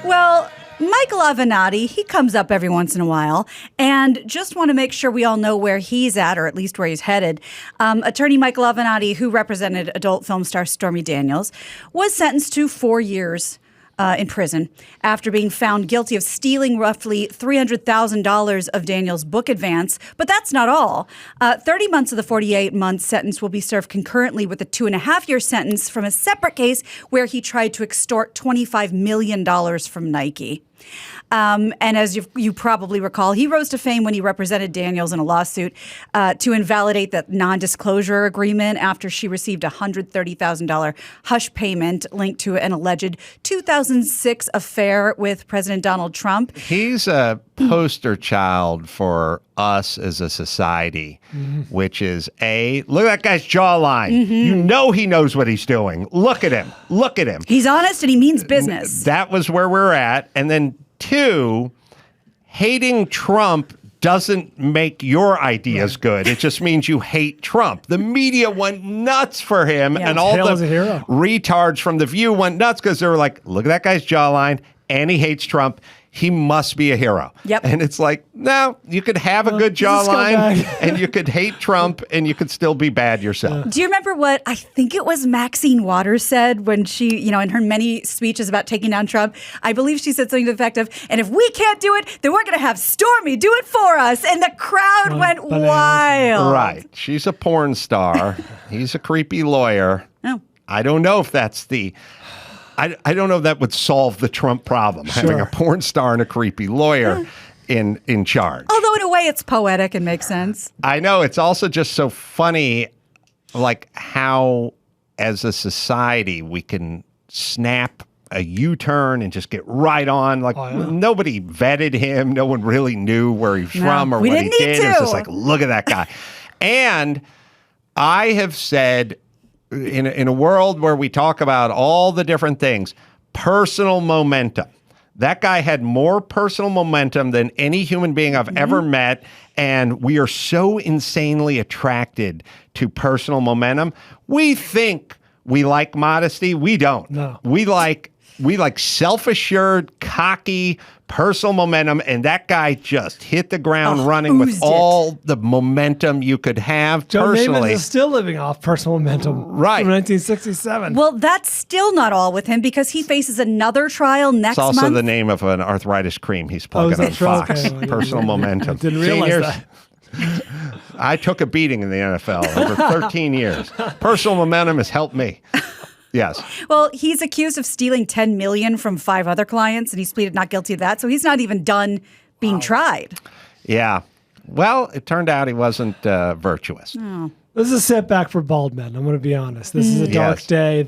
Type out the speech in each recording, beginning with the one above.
Well, Michael Avenatti, he comes up every once in a while, and just want to make sure we all know where he's at, or at least where he's headed. Attorney Michael Avenatti, who represented adult film star Stormy Daniels, was sentenced to 4 years in prison after being found guilty of stealing roughly $300,000 of Daniels' book advance. But that's not all. 30 months of the 48-month sentence will be served concurrently with a 2.5-year sentence from a separate case where he tried to extort $25 million from Nike. And as you probably recall, he rose to fame when he represented Daniels in a lawsuit to invalidate that non-disclosure agreement after she received a $130,000 hush payment linked to an alleged 2006 affair with President Donald Trump. He's a poster child for us as a society, which is look at that guy's jawline. You know he knows what he's doing. Look at him. Look at him. He's honest and he means business. That was where we're at. And then 2, hating Trump doesn't make your ideas good. It just means you hate Trump. The media went nuts for him, and all the retards from The View went nuts because they were like, look at that guy's jawline, and he hates Trump. He must be a hero. Yep. And it's like, no, you could have a good jawline and you could hate Trump and you could still be bad yourself. Do you remember what I think it was Maxine Waters said when she, in her many speeches about taking down Trump? I believe she said something to the effect of, and if we can't do it, then we're going to have Stormy do it for us. And the crowd went wild. Right. She's a porn star. He's a creepy lawyer. Oh. I don't know if that's I don't know if that would solve the Trump problem, having a porn star and a creepy lawyer in charge. Although in a way it's poetic and makes sense. I know. It's also just so funny, like how as a society we can snap a U-turn and just get right on. Like nobody vetted him. No one really knew where he's from or what he did. It was just like, look at that guy. And I have said, in a world where we talk about all the different things, personal momentum. That guy had more personal momentum than any human being I've ever met. And we are so insanely attracted to personal momentum. We think we like modesty. We don't. No. We like self-assured, cocky, personal momentum, and that guy just hit the ground running with all the momentum you could have personally. Joe Namath is still living off personal momentum from 1967. Well, that's still not all with him because he faces another trial next month. It's also the name of an arthritis cream he's plugging on Fox. Okay. Personal momentum. I didn't realize that. I took a beating in the NFL over 13 years. Personal momentum has helped me. Yes. Well, he's accused of stealing $10 million from 5 other clients, and he's pleaded not guilty of that. So he's not even done being tried. Yeah. Well, it turned out he wasn't virtuous. Oh. This is a setback for bald men. I'm going to be honest. This is a dark day.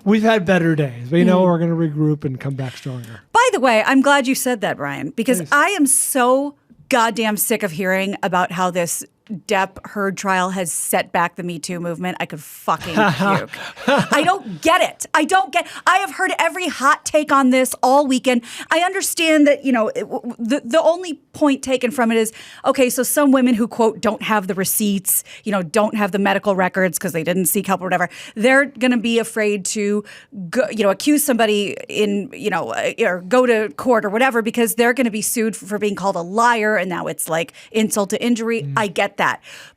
We've had better days, but we're going to regroup and come back stronger. By the way, I'm glad you said that, Brian, because I am so goddamn sick of hearing about how this Depp Heard trial has set back the Me Too movement. I could fucking puke. I don't get it. I have heard every hot take on this all weekend. I understand that, the only point taken from it is, okay, so some women who, quote, don't have the receipts, don't have the medical records because they didn't seek help or whatever, they're going to be afraid to, accuse somebody or go to court or whatever because they're going to be sued for being called a liar, and now it's like insult to injury. I get that.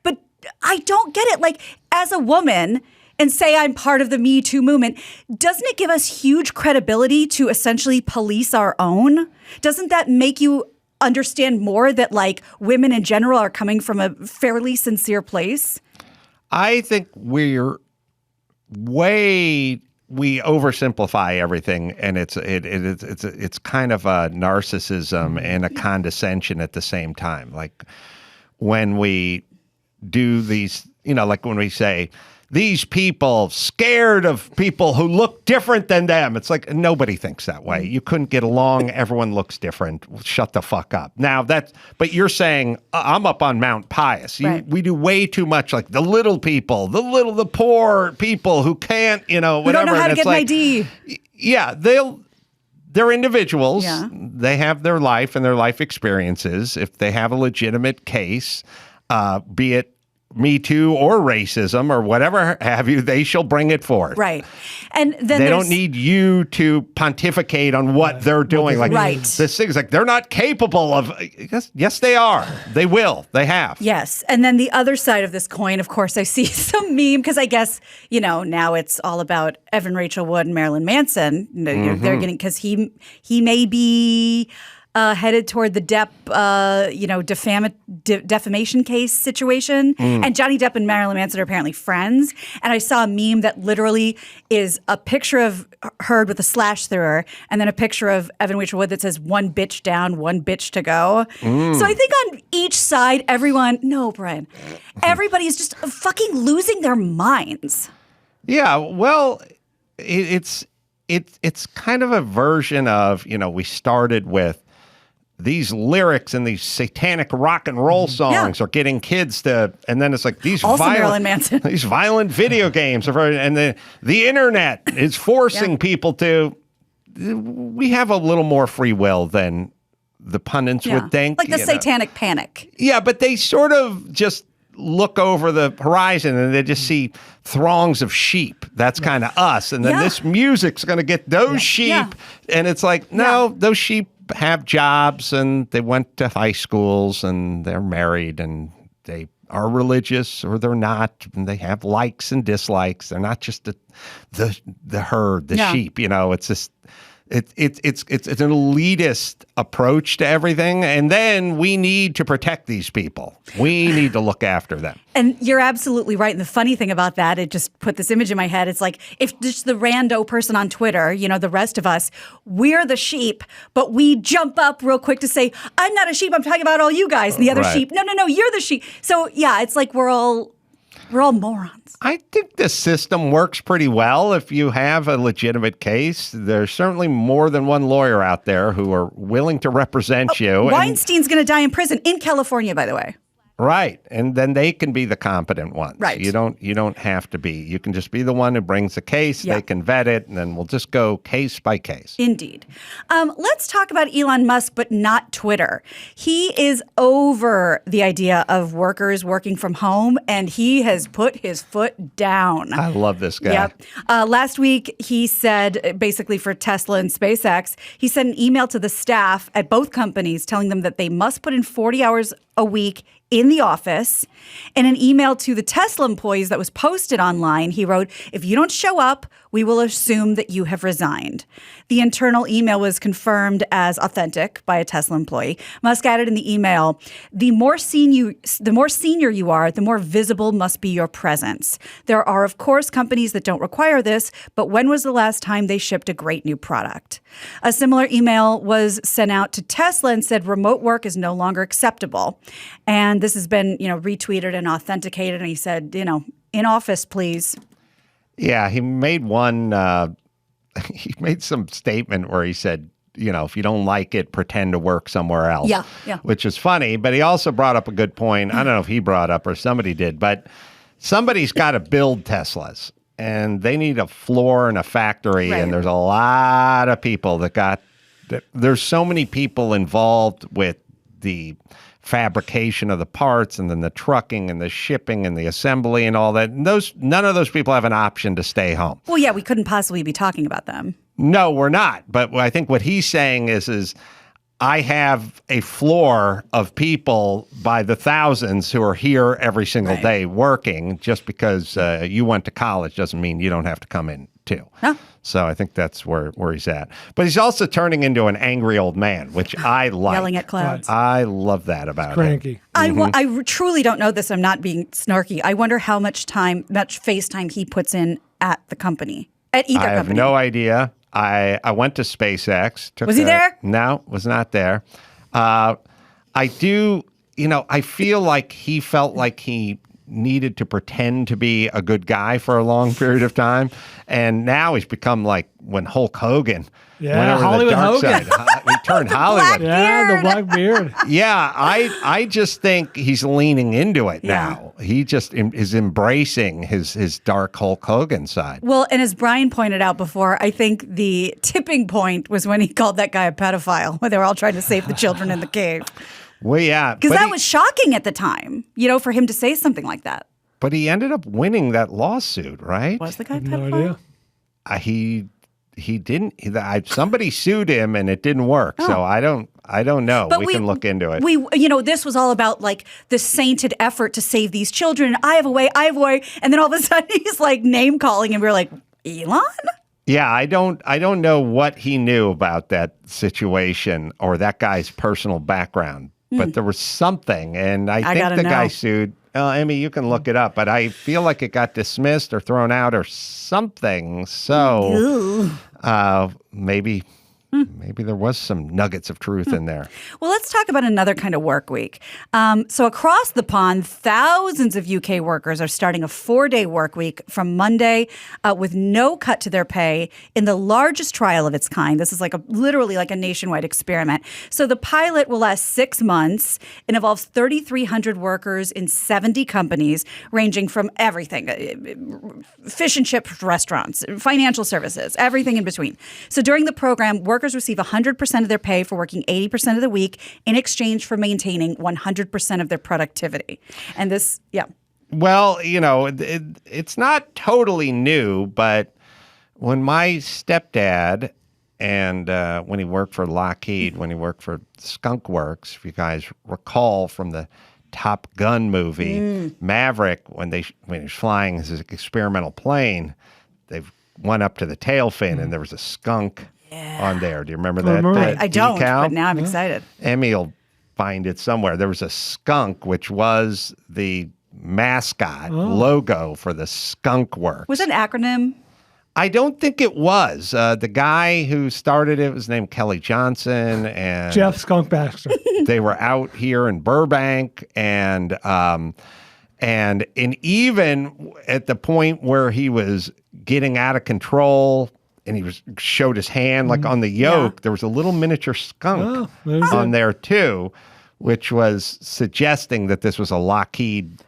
But I don't get it. Like, as a woman, and say I'm part of the Me Too movement, doesn't it give us huge credibility to essentially police our own? Doesn't that make you understand more that, like, women in general are coming from a fairly sincere place? I think we oversimplify everything, and it's kind of a narcissism and a condescension at the same time. Like, when we do these, like when we say, these people scared of people who look different than them. It's like, nobody thinks that way. You couldn't get along. Everyone looks different. Shut the fuck up. Now but you're saying, I'm up on Mount Pius. We do way too much, like the little people, the poor people who can't, whatever. We don't know how to get an ID. Yeah, they're individuals. Yeah. They have their life and their life experiences. If they have a legitimate case, be it Me Too or racism or whatever have you, they shall bring it forth. Right. And then they don't need you to pontificate on what they're doing. Like this thing's like, they're not capable of, yes, they are. They will. They have. Yes. And then the other side of this coin, of course, I see some meme because I guess, now it's all about Evan Rachel Wood and Marilyn Manson. They're getting, because he may be headed toward the Depp, defamation case situation. And Johnny Depp and Marilyn Manson are apparently friends. And I saw a meme that literally is a picture of Heard with a slash through her, and then a picture of Evan Rachel Wood that says "one bitch down, one bitch to go." So I think on each side, everybody is just fucking losing their minds. Yeah, well, it's kind of a version of, we started with these lyrics and these satanic rock and roll songs are getting kids to, and then it's like these Marilyn Manson. These violent video games, and the internet is forcing people to. We have a little more free will than the pundits would think, like the satanic panic. Yeah, but they sort of just look over the horizon and they just see throngs of sheep. That's kind of us, and then this music's going to get those sheep, and it's like those sheep have jobs and they went to high schools and they're married and they are religious or they're not, and they have likes and dislikes. They're not just the herd, the sheep. It's just it's an elitist approach to everything, and then we need to protect these people. We need to look after them. And you're absolutely right. And the funny thing about that, it just put this image in my head. It's like if just the rando person on Twitter, the rest of us, we're the sheep, but we jump up real quick to say, "I'm not a sheep. I'm talking about all you guys." And the other sheep, no, you're the sheep. So yeah, it's like we're all morons. I think the system works pretty well if you have a legitimate case. There's certainly more than one lawyer out there who are willing to represent you. Weinstein's going to die in prison in California, by the way. Right. And then they can be the competent ones. Right. You don't have to be. You can just be the one who brings the case. They can vet it, and then we'll just go case by case. Indeed. Let's talk about Elon Musk, but not Twitter. He is over the idea of workers working from home, and he has put his foot down. I love this guy. Yep. Last week, he said, basically for Tesla and SpaceX, he sent an email to the staff at both companies telling them that they must put in 40 hours a week in the office. In an email to the Tesla employees that was posted online, he wrote, "If you don't show up, we will assume that you have resigned." The internal email was confirmed as authentic by a Tesla employee. Musk added in the email, the more senior you are, the more visible must be your presence. There are, of course, companies that don't require this, but when was the last time they shipped a great new product? A similar email was sent out to Tesla and said remote work is no longer acceptable. And this has been, retweeted and authenticated. And he said, in office, please. Yeah, he made he made some statement where he said, if you don't like it, pretend to work somewhere else. Yeah. Which is funny. But he also brought up a good point. I don't know if he brought up or somebody did, but somebody's got to build Teslas. And they need a floor and a factory. Right. And there's a lot of people there's so many people involved with the fabrication of the parts and then the trucking and the shipping and the assembly and all that. And none of those people have an option to stay home. Well, yeah, we couldn't possibly be talking about them. No, we're not. But I think what he's saying is I have a floor of people by the thousands who are here every single day working. Just because you went to college doesn't mean you don't have to come in too. Huh? So I think that's where he's at. But he's also turning into an angry old man, which I like. Yelling at clouds. I love that about cranky. him. I truly don't know this. I'm not being snarky. I wonder how much face time he puts in at the company, at either company. I have no idea. I went to SpaceX. Was he there? No, was not there. I feel like he felt like he needed to pretend to be a good guy for a long period of time. And now he's become like when Hulk Hogan went over Hollywood the dark Hogan. side. He turned Hollywood. The black beard. Yeah, I just think he's leaning into it now. He just is embracing his dark Hulk Hogan side. Well, and as Brian pointed out before, I think the tipping point was when he called that guy a pedophile, when they were all trying to save the children in the cave. Well, yeah. Because that was shocking at the time, for him to say something like that. But he ended up winning that lawsuit, right? Was the guy a No pedophile? idea. He didn't. Somebody sued him, and it didn't work. So I don't know. But we can look into it. This was all about like the sainted effort to save these children. I have a way. And then all of a sudden he's like name calling, and we're like, Elon? Yeah, I don't know what he knew about that situation or that guy's personal background, but there was something, and I think the guy sued. Emmy, you can look it up, but I feel like it got dismissed or thrown out or something. So maybe there was some nuggets of truth in there. Well, let's talk about another kind of work week. So across the pond, thousands of UK workers are starting a 4-day work week from Monday with no cut to their pay in the largest trial of its kind. This is literally like a nationwide experiment. So the pilot will last 6 months. It involves 3,300 workers in 70 companies, ranging from everything, fish and chip restaurants, financial services, everything in between. So during the program, workers receive 100% of their pay for working 80% of the week in exchange for maintaining 100% of their productivity. And this, Well, it's not totally new, but when my stepdad and when he worked for Lockheed, when he worked for Skunk Works, if you guys recall from the Top Gun movie, Maverick, when he was flying his experimental plane, they went up to the tail fin and there was a skunk on there. Do you remember that? I don't, but now I'm excited. Emmy will find it somewhere. There was a skunk, which was the mascot logo for the Skunk Works. Was it an acronym? I don't think it was. The guy who started it was named Kelly Johnson, and Jeff Skunk Baxter. They were out here in Burbank, and even at the point where he was getting out of control, and he showed his hand like on the yoke, there was a little miniature skunk on there too, which was suggesting that this was a Lockheed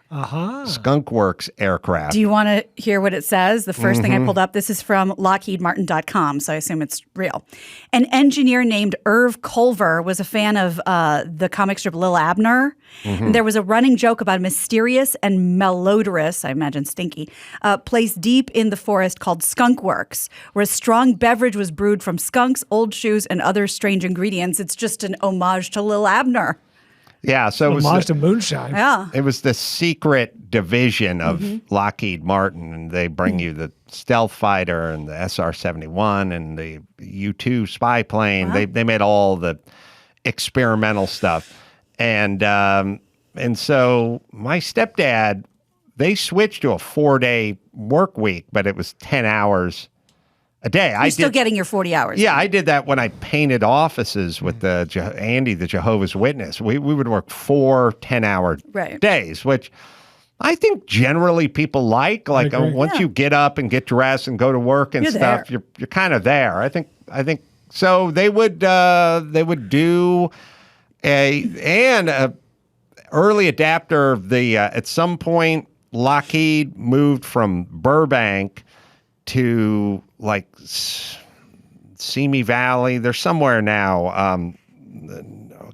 Skunk Works aircraft. Do you want to hear what it says? The first thing I pulled up, this is from LockheedMartin.com, so I assume it's real. An engineer named Irv Culver was a fan of the comic strip Lil Abner. And there was a running joke about a mysterious and malodorous, I imagine stinky, place deep in the forest called Skunk Works, where a strong beverage was brewed from skunks, old shoes, and other strange ingredients. It's just an homage to Lil Abner. Yeah, so it was homage to moonshine. Yeah. It was the secret division of Lockheed Martin, and they bring you the stealth fighter and the SR-71 and the U-2 spy plane. Wow. They made all the experimental stuff, and so my stepdad, they switched to a 4-day work week, but it was 10 hours a day. You're still getting your 40 hours. Yeah, I did that when I painted offices with Andy, the Jehovah's Witness. We would work 4 10-hour days, which I think generally people like. Like once you get up and get dressed and go to work and stuff, you're kind of there. I think so. They would do a early adapter of the at some point Lockheed moved from Burbank to like Simi Valley. They're somewhere now.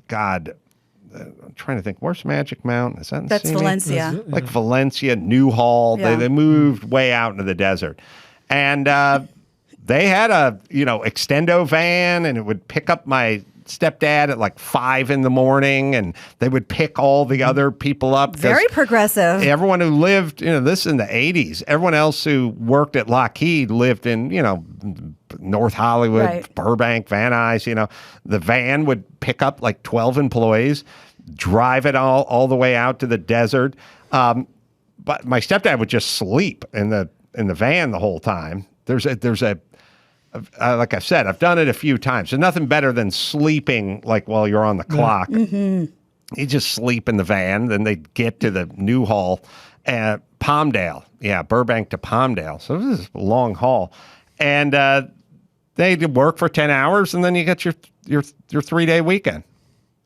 God, I'm trying to think. Where's Magic Mountain? Is that in That's Simi? Valencia. Like Valencia, Newhall. Yeah. They moved way out into the desert, and they had a extendo van, and it would pick up my stepdad at like 5 a.m, and they would pick all the other people up. Very progressive. Everyone who lived, this in the 80s, everyone else who worked at Lockheed lived in, North Hollywood, Burbank, Van Nuys. The van would pick up like 12 employees, drive it all the way out to the desert. But my stepdad would just sleep in the van the whole time. There's a like I've said, I've done it a few times. There's nothing better than sleeping like while you're on the clock. You just sleep in the van, then they get to the Newhall at Palmdale. Yeah, Burbank to Palmdale. So this is a long haul. And they did work for 10 hours, and then you get your 3-day weekend.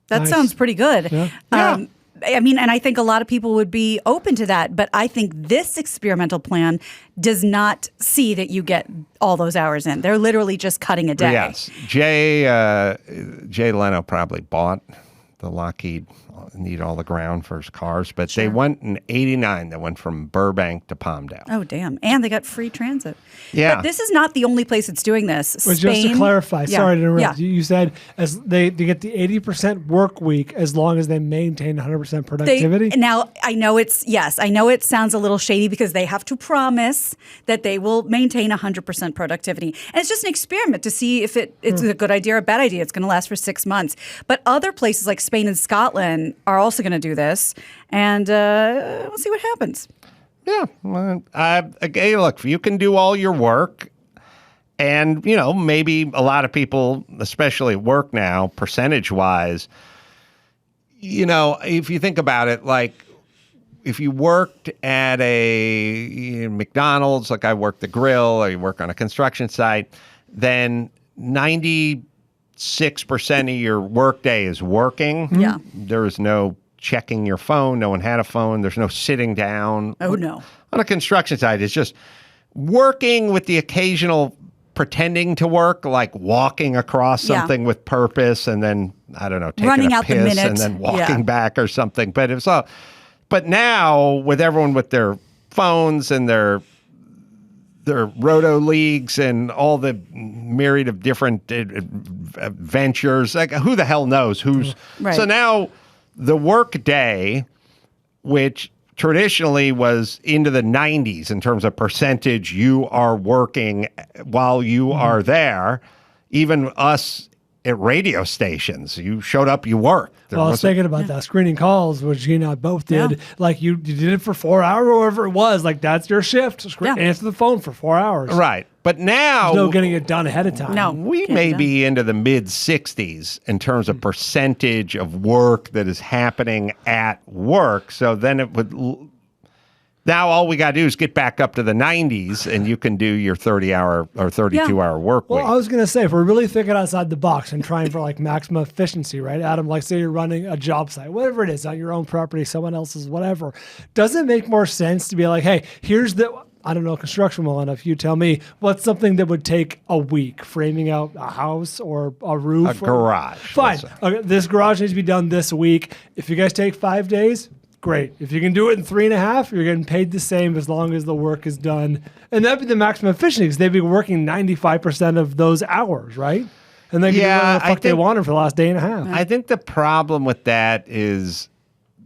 That sounds pretty good. Yeah. I mean, and I think a lot of people would be open to that, but I think this experimental plan does not see that you get all those hours in. They're literally just cutting a day. Yes. Jay Leno probably bought the Lockheed need all the ground for his cars. But they went in 89. They went from Burbank to Palmdale. Oh, damn. And they got free transit. Yeah. But this is not the only place it's doing this. But Spain, just to clarify, sorry to interrupt. Yeah. You said as they get the 80% work week as long as they maintain 100% productivity. Now, I know it sounds a little shady because they have to promise that they will maintain 100% productivity. And it's just an experiment to see if it's a good idea or a bad idea. It's going to last for 6 months. But other places like Spain and Scotland are also going to do this. And we'll see what happens. Yeah. Well, okay, look, you can do all your work. And, maybe a lot of people, especially at work now, percentage-wise, if you think about it, like if you worked at a McDonald's, like I worked the grill, or you work on a construction site, then 96% of your workday is working. Yeah. There is no checking your phone. No one had a phone. There's no sitting down. Oh, no. On a construction site, it's just working with the occasional pretending to work, like walking across something with purpose and then, I don't know, taking running a out piss the minute and then walking back or something. But it was all. But now, with everyone with their phones and their roto leagues and all the myriad of different ventures, like who the hell knows who's. Right. So now the work day, which traditionally was into the 90s in terms of percentage you are working while you are there, even us at radio stations, you showed up, you worked. Well, I was thinking about that. Screening calls, which you and I both did. Yeah. Like you did it for 4 hours or whatever it was. Like that's your shift. Answer the phone for 4 hours. Right. But now, there's no getting it done ahead of time. No. we may be into the mid 60s in terms of percentage of work that is happening at work. So then it would. Now all we got to do is get back up to the 90s and you can do your 30-hour or 32-hour work week. Well, I was going to say, if we're really thinking outside the box and trying for like maximum efficiency, right, Adam, like say you're running a job site, whatever it is, on your own property, someone else's, whatever, does it make more sense to be like, hey, here's I don't know construction well enough, you tell me, what's something that would take a week, framing out a house or a roof? A garage. Fine. Okay, this garage needs to be done this week. If you guys take 5 days, great. If you can do it in 3.5, you're getting paid the same as long as the work is done. And that'd be the maximum efficiency because they'd be working 95% of those hours, right? And they can do whatever the fuck they wanted for the last day and a half. I think the problem with that is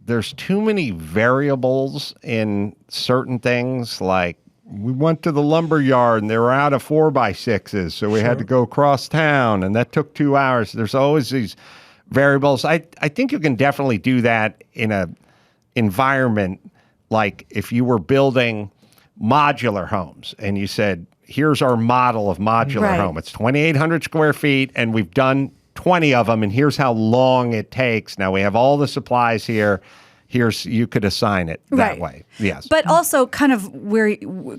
there's too many variables in certain things. Like we went to the lumber yard and they were out of 4x6s, so we had to go across town, and that took 2 hours. There's always these variables. I think you can definitely do that in a environment, like if you were building modular homes and you said, here's our model of modular home. It's 2,800 square feet and we've done 20 of them and here's how long it takes. Now we have all the supplies here. You could assign it that way. Yes. But also kind of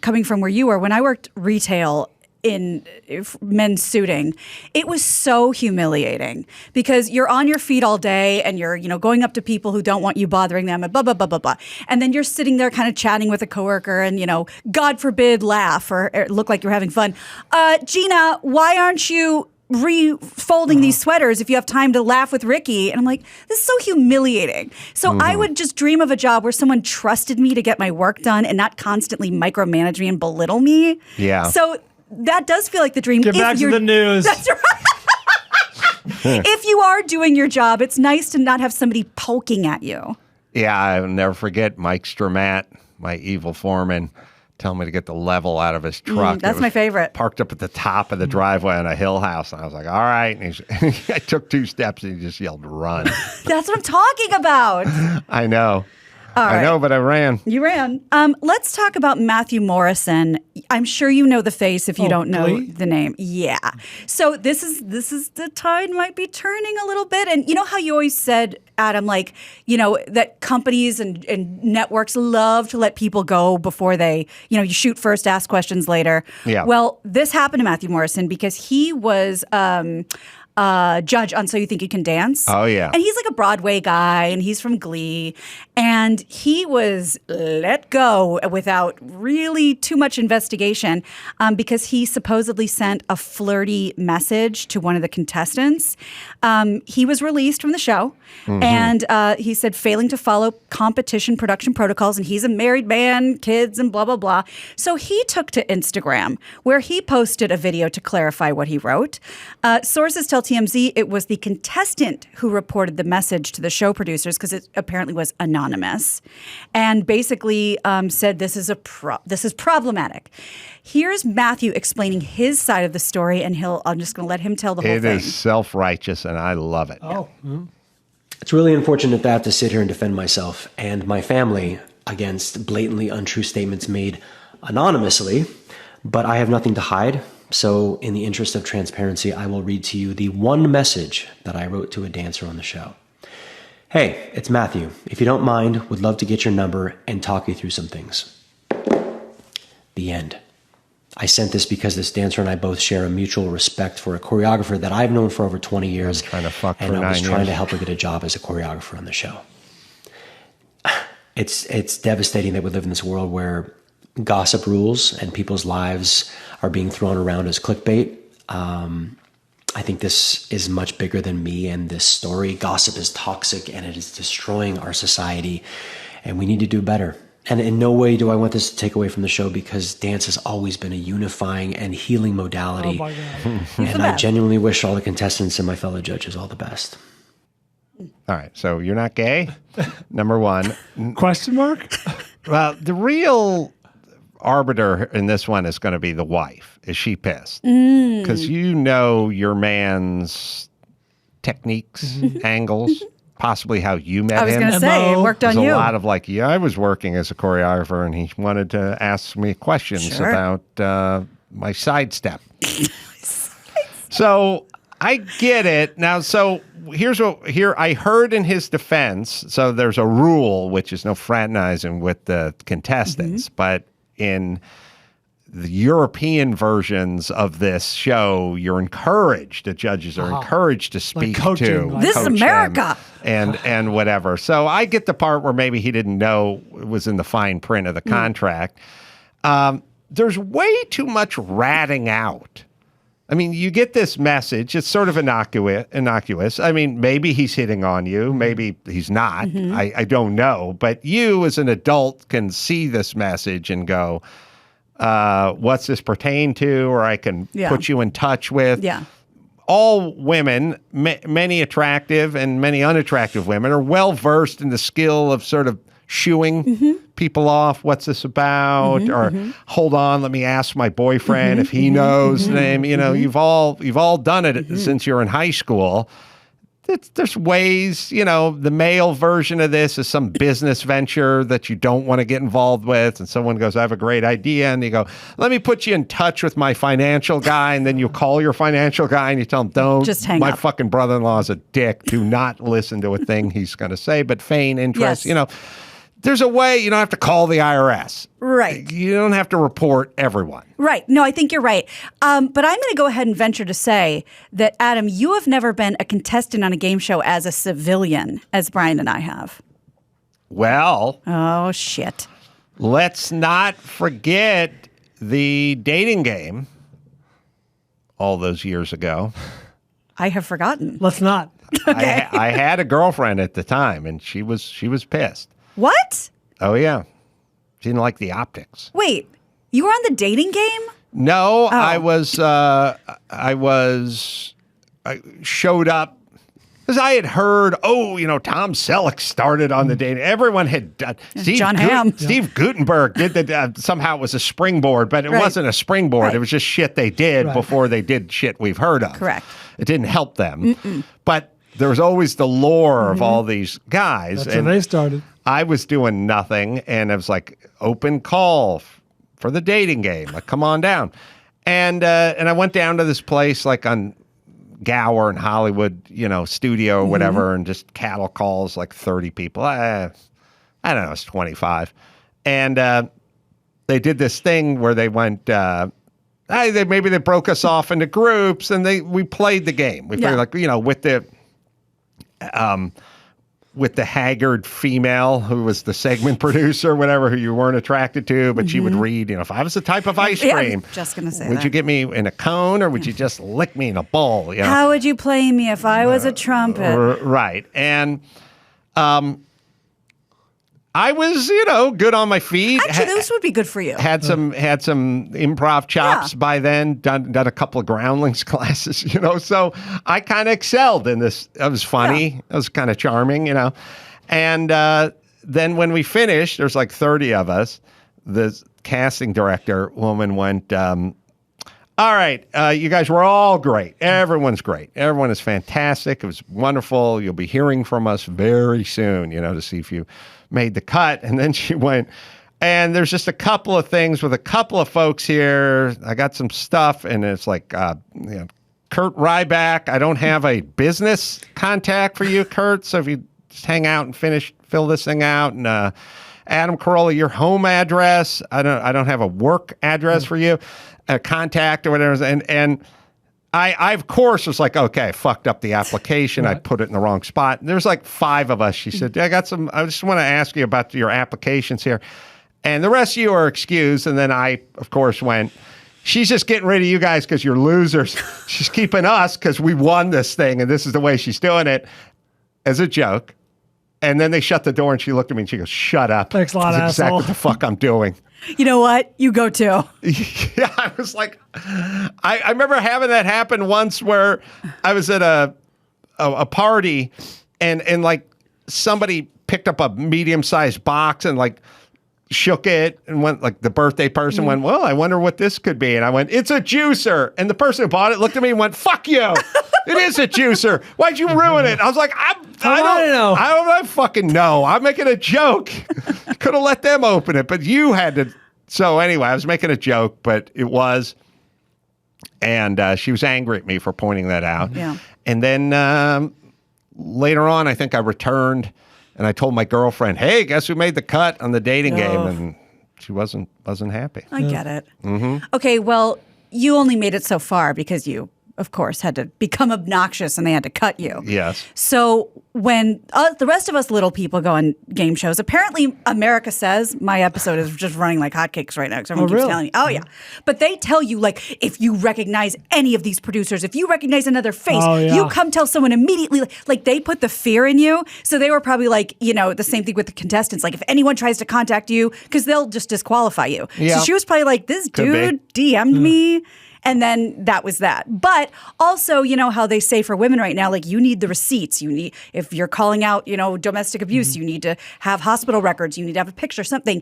coming from where you were, when I worked retail in men's suiting, it was so humiliating because you're on your feet all day and you're, going up to people who don't want you bothering them and blah, blah, blah, blah, blah. And then you're sitting there kind of chatting with a coworker and, God forbid, laugh or look like you're having fun. Gina, why aren't you refolding these sweaters if you have time to laugh with Ricky? And I'm like, this is so humiliating. So I would just dream of a job where someone trusted me to get my work done and not constantly micromanage me and belittle me. Yeah. So that does feel like the dream. Get back to the news. That's right. If you are doing your job, it's nice to not have somebody poking at you. Yeah, I'll never forget Mike Stromat, my evil foreman, telling me to get the level out of his truck. That's my favorite. Parked up at the top of the driveway on a hill house. And I was like, all right. And I took 2 steps and he just yelled, run. That's what I'm talking about. I know. All right. I know, but I ran. You ran. Let's talk about Matthew Morrison. I'm sure you know the face if you don't know the name. Yeah. So this is the tide might be turning a little bit. And you know how you always said, Adam, like, that companies and networks love to let people go before they, you shoot first, ask questions later. Yeah. Well, this happened to Matthew Morrison because he was judge on So You Think You Can Dance. Oh, yeah. And he's like a Broadway guy, and he's from Glee. And he was let go without really too much investigation because he supposedly sent a flirty message to one of the contestants. He was released from the show, and he said failing to follow competition production protocols, and he's a married man, kids, and blah, blah, blah. So he took to Instagram, where he posted a video to clarify what he wrote. Sources tell TMZ it was the contestant who reported the message to the show producers because it apparently was anonymous, and basically said this is problematic. Here's Matthew explaining his side of the story, and I'm just going to let him tell the whole thing. It is self-righteous, and I love it. Oh. It's really unfortunate that I have to sit here and defend myself and my family against blatantly untrue statements made anonymously, but I have nothing to hide. So in the interest of transparency, I will read to you the one message that I wrote to a dancer on the show. Hey, it's Matthew. If you don't mind, would love to get your number and talk you through some things. The end. I sent this because this dancer and I both share a mutual respect for a choreographer that I've known for over 20 years. Trying to fuck for and 9 I was years. trying to help her get a job as a choreographer on the show. It's devastating that we live in this world where gossip rules and people's lives are being thrown around as clickbait. I think this is much bigger than me and this story. Gossip is toxic and it is destroying our society, and we need to do better. And in no way do I want this to take away from the show, because dance has always been a unifying and healing modality. Oh my God. And I genuinely wish all the contestants and my fellow judges all the best. All right, so you're not gay, number one. Question mark? Well, the real arbiter in this one is going to be the wife. Is she pissed? Because you know your man's techniques, angles, possibly how you met him. I was going to say, it worked on There's you. a lot of like, yeah, I was working as a choreographer, and he wanted to ask me questions about my sidestep. So I get it. Now, so here I heard in his defense, so there's a rule, which is no fraternizing with the contestants, but in the European versions of this show, you're encouraged, the judges are encouraged to speak coaching, to. like- This is coach America. them and whatever. So I get the part where maybe he didn't know it was in the fine print of the contract. There's way too much ratting out. I mean, you get this message. It's sort of innocuous. I mean, maybe he's hitting on you. Maybe he's not. I don't know. But you as an adult can see this message and go, what's this pertain to? Or I can put you in touch with. Yeah. All women, many attractive and many unattractive women, are well versed in the skill of sort of shooing people off. What's this about? Or hold on, let me ask my boyfriend if he knows the name. You know, you've all done it since you're in high school. There's ways, you know, the male version of this is some business venture that you don't want to get involved with. And someone goes, I have a great idea. And you go, let me put you in touch with my financial guy. And then you call your financial guy and you tell him, don't. Just hang my up. fucking brother-in-law is a dick. Do not listen to a thing he's going to say, but feign interest. Yes. You know, there's a way. You don't have to call the IRS. Right. You don't have to report everyone. Right. No, I think you're right. But I'm going to go ahead and venture to say that, Adam, you have never been a contestant on a game show as a civilian, as Brian and I have. Well, Oh, shit. let's not forget the dating game all those years ago. I have forgotten. Let's not. I had a girlfriend at the time, and she was pissed. What? Oh yeah, she didn't like the optics. Wait, you were on the dating game? No, I showed up because I had heard, Tom Selleck started on the dating. Everyone had done. John Hamm. Steve Gutenberg did that. Somehow it was a springboard, but it wasn't a springboard. Right. It was just shit they did before they did shit we've heard of. Correct. It didn't help them. But there was always the lore of all these guys. That's when they started. I was doing nothing, and it was like open call for the dating game. Like, come on down. And I went down to this place like on Gower in Hollywood, studio or whatever, and just cattle calls, like 30 people. I don't know, it's 25. And they did this thing where they went, maybe they broke us off into groups, and we played the game. We played with the haggard female who was the segment producer, whatever, who you weren't attracted to, but she would read, if I was the type of ice cream, just gonna say would you get me in a cone or would you just lick me in a bowl? How would you play me if I was a trumpet? Right. And I was, good on my feet. Actually, those would be good for you. Had some improv chops by then. Done a couple of groundlings classes, So I kind of excelled in this. It was funny. Yeah. It was kind of charming, And then when we finished, there's like 30 of us. The casting director woman went, "All right, you guys were all great. Everyone's great. Everyone is fantastic. It was wonderful. You'll be hearing from us very soon, to see if you made the cut." And then she went, "And there's just a couple of things with a couple of folks here. I got some stuff." And it's like, Kurt Ryback, I don't have a business contact for you, Kurt. So if you just hang out and fill this thing out. And Adam Carolla, your home address. I don't have a work address for you, a contact or whatever. And I of course was like, okay, I fucked up the application. Right. I put it in the wrong spot. There's like 5 of us. She said, I just want to ask you about your applications here. And the rest of you are excused. And then I, of course, went, she's just getting rid of you guys because you're losers. She's keeping us because we won this thing. And this is the way she's doing it, as a joke. And then they shut the door and she looked at me and she goes, shut up. Thanks a lot, That's asshole. exactly what the fuck I'm doing. You know what? You go too. Yeah, I was like, I remember having that happen once where I was at a party and like somebody picked up a medium-sized box and like shook it and went, like the birthday person went, well, I wonder what this could be. And I went, it's a juicer. And the person who bought it looked at me and went, fuck you. It is a juicer. Why'd you ruin it? I was like, I don't fucking know. I'm making a joke. Could have let them open it, but you had to. So anyway, I was making a joke, but it was. And she was angry at me for pointing that out. Yeah. And then later on, I think I returned and I told my girlfriend, hey, guess who made the cut on the dating game? And she wasn't happy. I get it. Mm-hmm. Okay, well, you only made it so far because you, of course, had to become obnoxious and they had to cut you. Yes. So when the rest of us little people go on game shows, apparently America Says, my episode is just running like hotcakes right now because everyone keeps telling me, oh yeah. But they tell you, like, if you recognize any of these producers, if you recognize another face, you come tell someone immediately. Like they put the fear in you. So they were probably like, the same thing with the contestants. Like if anyone tries to contact you, because they'll just disqualify you. Yeah. So she was probably like, this dude DM'd me. And then that was that. But also, how they say for women right now, like you need the receipts. If you're calling out, domestic abuse, you need to have hospital records. You need to have a picture, something.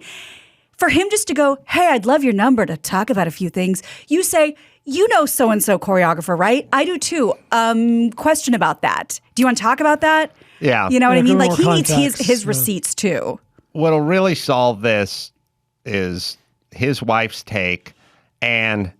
For him just to go, hey, I'd love your number to talk about a few things. You say, so-and-so choreographer, right? I do too. Question about that. Do you want to talk about that? Yeah. You know what I mean? Like he needs his receipts too. What'll really solve this is his wife's take, and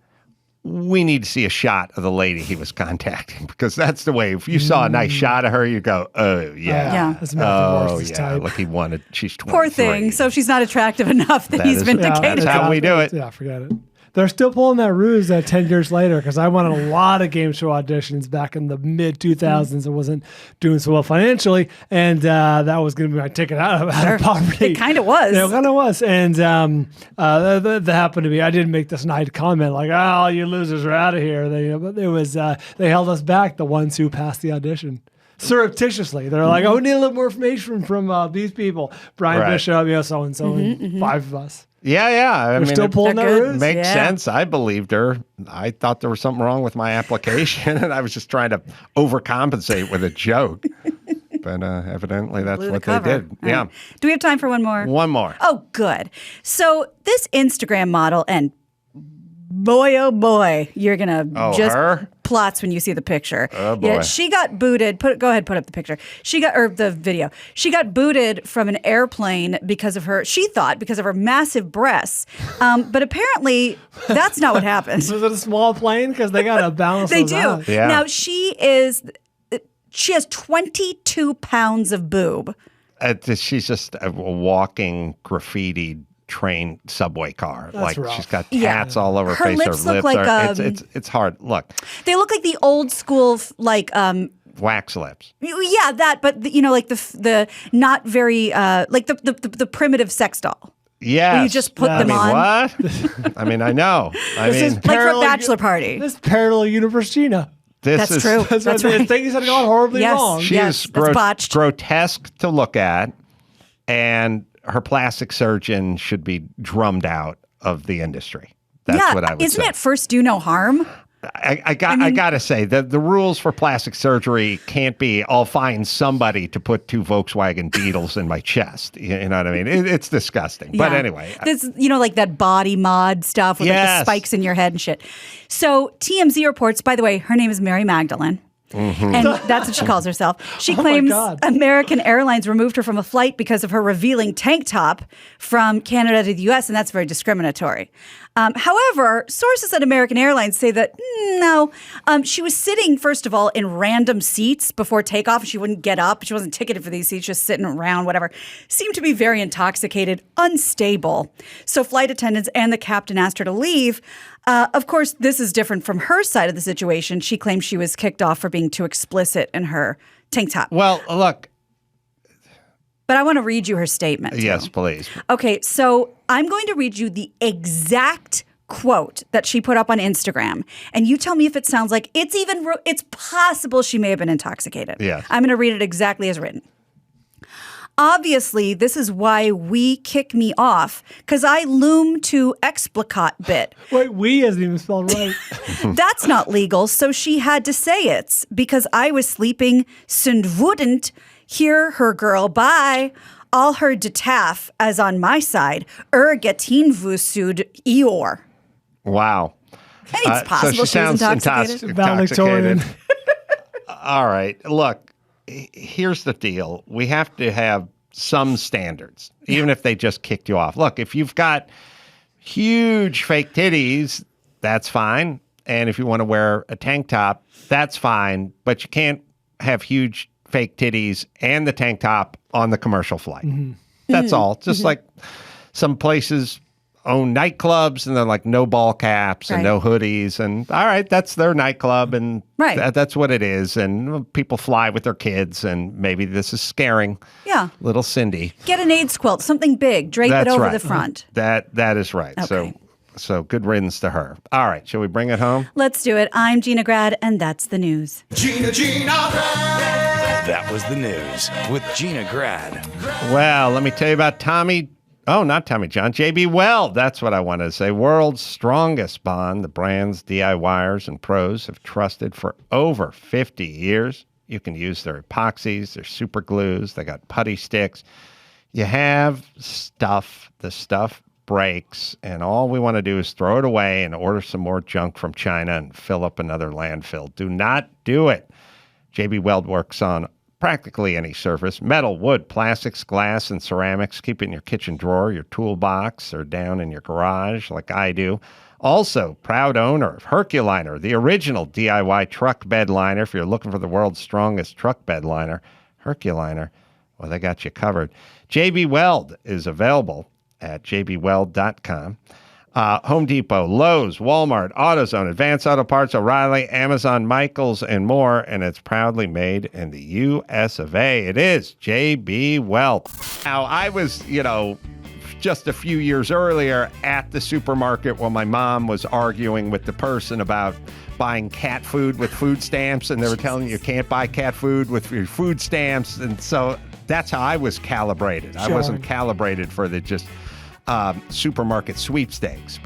we need to see a shot of the lady he was contacting, because that's the way. If you saw a nice shot of her, you go, oh, yeah. Yeah. That's Matthew Morrison's type. Like she's 23. Poor thing. So she's not attractive enough that he's vindicated. That's how we do it. Yeah, forget it. They're still pulling that ruse 10 years later, because I went on a lot of game show auditions back in the mid-2000s. It wasn't doing so well financially, and that was going to be my ticket out of poverty. It kind of was. It kind of was. And that happened to be, I didn't make this snide comment like, oh, you losers are out of here. But it was, they held us back, the ones who passed the audition. Surreptitiously. They're like, oh, we need a little more information from these people. Brian Bishop, so-and-so, and 5 of us. Yeah. They're still pulling that ruse. Makes sense. I believed her. I thought there was something wrong with my application, and I was just trying to overcompensate with a joke. But evidently that's what they did. Yeah. Do we have time for one more? One more. Oh, good. So this Instagram model, and boy, oh boy, you're going to her? plots when you see the picture. Oh boy. Yeah, she got booted. Go ahead, put up the picture. The video. She got booted from an airplane because of her massive breasts. But apparently that's not what happened. Was it a small plane? Because they got to balance They those do. out. Yeah. Now she has 22 pounds of boob. She's just a walking graffiti train subway car. That's rough. She's got tats all over her Her face. lips Her look lips like, are. It's hard. Look, They look like the old school, like wax lips. yeah, that. But like the not very like the primitive sex doll. Yes. Where you just put them on. What? I mean, I know. Like for a bachelor party. This parallel universe Gina. That's true. That's right. Things had gone horribly wrong. She is that's botched. grotesque to look at, and her plastic surgeon should be drummed out of the industry. That's what I would say. Isn't it first do no harm? I gotta say that the rules for plastic surgery can't be I'll find somebody to put 2 Volkswagen Beetles in my chest. You know what I mean? It's disgusting. But anyway, this like that body mod stuff with like the spikes in your head and shit. So TMZ reports. By the way, her name is Mary Magdalene. Mm-hmm. And that's what she calls herself. She claims American Airlines removed her from a flight because of her revealing tank top from Canada to the U.S., and that's very discriminatory. However, sources at American Airlines say that no, she was sitting, first of all, in random seats before takeoff. She wouldn't get up. She wasn't ticketed for these seats, just sitting around, whatever. Seemed to be very intoxicated, unstable. So flight attendants and the captain asked her to leave. Of course, this is different from her side of the situation. She claims she was kicked off for being too explicit in her tank top. well, look. But I want to read you her statement. Yes, please. Okay, so I'm going to read you the exact quote that she put up on Instagram, and you tell me if it sounds like it's possible she may have been intoxicated. Yes. I'm going to read it exactly as written. Obviously, this is why we kick me off, because I loom to explicate bit. Wait, we isn't even spelled right. That's not legal, so she had to say it's because I was sleeping and wouldn't hear her girl bye. All her de taf as on my side, getin vusud eor. Wow. I mean, it's possible so she she was sounds intoxicated. Valedictorian. All right. Look, here's the deal. We have to have some standards, even if they just kicked you off. Look, if you've got huge fake titties, that's fine. And if you want to wear a tank top, that's fine. But you can't have huge fake titties and the tank top on the commercial flight. Mm-hmm. That's all. Just like some places own nightclubs and they're like no ball caps and no hoodies. And all right, that's their nightclub and that's what it is. And people fly with their kids and maybe this is scaring little Cindy. Get an AIDS quilt, something big, drape it over the front. That is right. Okay. So good riddance to her. All right, shall we bring it home? Let's do it. I'm Gina Grad, and that's the news. Gina Grad. That was the news with Gina Grad. Well, let me tell you about not Tommy John, J.B. Weld. That's what I wanted to say. World's strongest bond. The brands DIYers and pros have trusted for over 50 years. You can use their epoxies, their super glues. They got putty sticks. You have stuff. The stuff breaks, and all we want to do is throw it away and order some more junk from China and fill up another landfill. Do not do it. J.B. Weld works on practically any surface: metal, wood, plastics, glass, and ceramics. Keep it in your kitchen drawer, your toolbox, or down in your garage like I do. Also, proud owner of Herculiner, the original DIY truck bed liner. If you're looking for the world's strongest truck bed liner, Herculiner, well, they got you covered. J.B. Weld is available at jbweld.com. Home Depot, Lowe's, Walmart, AutoZone, Advance Auto Parts, O'Reilly, Amazon, Michaels, and more. And it's proudly made in the U.S. of A. It is J.B. Weld. Now, I was, just a few years earlier at the supermarket while my mom was arguing with the person about buying cat food with food stamps. And they were telling you can't buy cat food with your food stamps. And so that's how I was calibrated. Sure. I wasn't calibrated for the just supermarket sweepstakes.